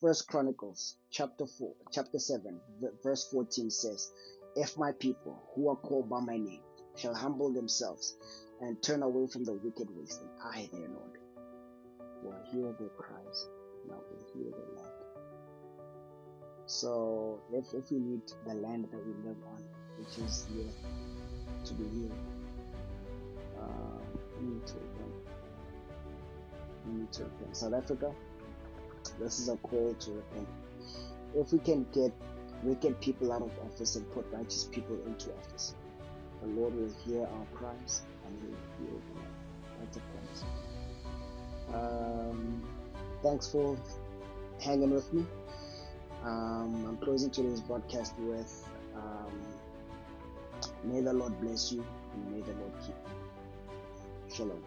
First Chronicles chapter 7, verse 14 says, "If my people who are called by my name shall humble themselves and turn away from the wicked ways, then I, their Lord, will hear their cries and I will heal their land." So if we need the land that we live on, which is the earth, to be healed, we need to repent. We need to repent. South Africa, this is a call to repent. If we can get wicked people out of office and put righteous people into office, the Lord will hear our cries and He will heal them. That's a promise. Thanks for hanging with me. I'm closing today's broadcast with may the Lord bless you and may the Lord keep you. Shalom.